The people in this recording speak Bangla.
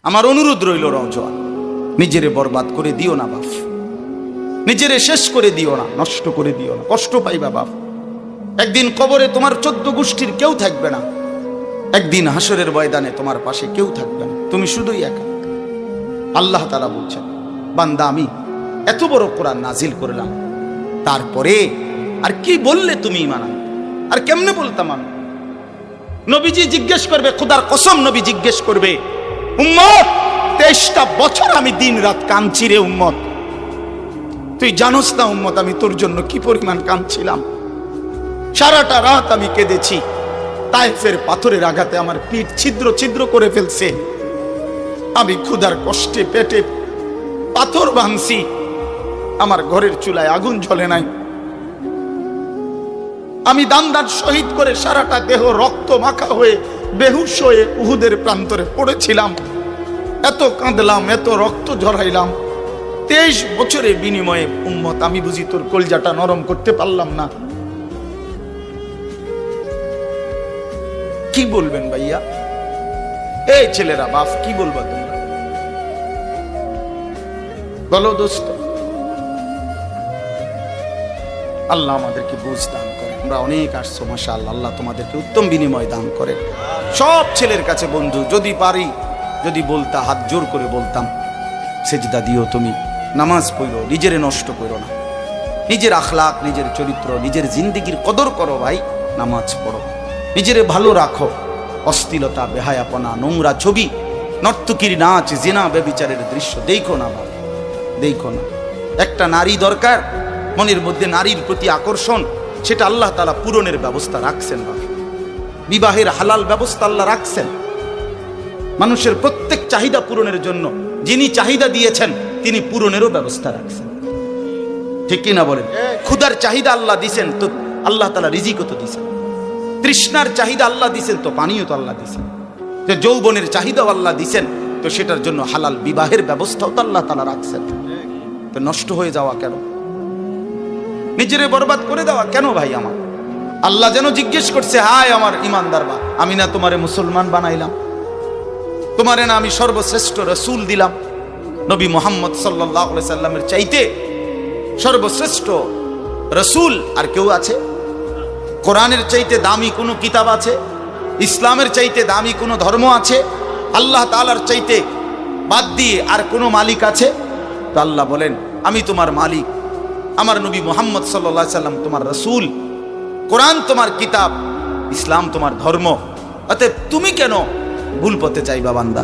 আমার অনুরোধ রইল নওজোয়ান, নিজেরে বরবাদ করে দিও না বাপ, নিজেরে শেষ করে দিও না, নষ্ট করে দিও না, কষ্ট পাইবা বাপ। একদিন কবরে তোমার 14 গোষ্ঠীর কেউ থাকবে না, একদিন হাসরের ময়দানে তোমার পাশে কেউ থাকবে না, তুমি শুধুই একা। আল্লাহ তাআলা বলছেন, বান্দা আমি এত বড় কোরআন নাজিল করলাম, তারপরে আর কি বললে তুমি ঈমান আনবে? আর কেমনে বলতাম আমি? নবীজি জিজ্ঞেস করবে, খোদার কসম নবী জিজ্ঞেস করবে, উম্মত 23টা বছর আমি দিন রাত কাঁদছি রে উম্মত, তুই জানোস না উম্মত আমি তোর জন্য কি পরিমাণ কাঁদছিলাম। সারাটা রাত আমি কেঁদেছি, তায়েফের পাথরের আঘাতে আমার পিঠ ছিদ্র ছিদ্র করে ফেলছে, আমি ক্ষুধার কষ্টে পেটে পাথর ভাঙছি, আমার ঘরের চুলায় আগুন জ্বলে নাই, আমি দান শহীদ করে সারাটা দেহ রক্ত মাখা হয়ে বেহুশ হয়ে উহুদের প্রান্তরে পড়েছিলাম, এত কাঁদলাম, এত রক্ত ঝরাইলাম, 23 বছরের বিনিময়ে উম্মত আমি বুঝি তোর কলজাটা নরম করতে পারলাম না। কি বলবেন ভাইয়া? এই ছেলেরা বাপ কি বলবা তোমরা? বলো দোস্ত। আল্লাহ আমাদেরকে বুঝ দান করে, আমরা অনেক আসছো মাশাআল্লাহ, আল্লাহ তোমাদেরকে উত্তম বিনিময় দান করে। সব ছেলের কাছে বন্ধু, যদি পারি, যদি বলতা, হাত জোর করে বলতাম, সেজদা দিও, তুমি নামাজ পড়ো, নিজেরে নষ্ট করো না, নিজের আখলাক, নিজের চরিত্র, নিজের জিন্দেগির কদর করো ভাই, নামাজ পড়ো, নিজেরে ভালো রাখো। অশ্লীলতা, বেহায়াপনা, নোংরা ছবি, নর্তকীর নাচ, জিনা, ব্যভিচারের দৃশ্য দেখো না ভাই, দেখো না। একটা নারী দরকার, মনের মধ্যে নারীর প্রতি আকর্ষণ, সেটা আল্লাহ তাআলা পূরণের ব্যবস্থা রাখছেন ভাই। বিবাহের হালাল ব্যবস্থা আল্লাহ রাখছেন, মানুষের প্রত্যেক চাহিদা পূরণের জন্য যিনি চাহিদা দিয়েছেন তিনি পূরণেরও ব্যবস্থা রাখছেন, ঠিক কি না বলেন? ক্ষুধার চাহিদা আল্লাহ দিছেন, তো আল্লাহ তাআলা রিজিকও তো দিছেন। তৃষ্ণার চাহিদা আল্লাহ দিছেন, তো পানিও তো আল্লাহ দিছেন। যে যৌবনের চাহিদাও আল্লাহ দিছেন, তো সেটার জন্য হালাল বিবাহের ব্যবস্থাও তো আল্লাহ তাআলা রাখছেন। তো নষ্ট হয়ে যাওয়া কেন? নিজেরে বরবাদ করে দেওয়া কেন ভাই? আমার আল্লাহ যেন জিজ্ঞেস করছে, হায় আমার ইমানদার বা, আমি না তোমারে মুসলমান বানাইলাম, তোমারে না আমি সর্বশ্রেষ্ঠ রাসূল দিলাম, নবী মুহাম্মদ সাল্লাল্লাহু আলাইহি সাল্লামের চাইতে সর্বশ্রেষ্ঠ রাসূল আর কেউ আছে? কোরআনের চাইতে দামি কোনো কিতাব আছে? ইসলামের চাইতে দামি কোনো ধর্ম আছে? আল্লাহ তাআলার চাইতে বাদ দিয়ে আর কোনো মালিক আছে? তো আল্লাহ বলেন, আমি তোমার মালিক, আমার নবী মুহাম্মদ সাল্লাল্লাহু আলাইহি সাল্লাম তোমার রাসূল, কোরআন তোমার কিতাব, ইসলাম তোমার ধর্ম, অতএব তুমি কেন ভুল পথে চাইবা বান্দা?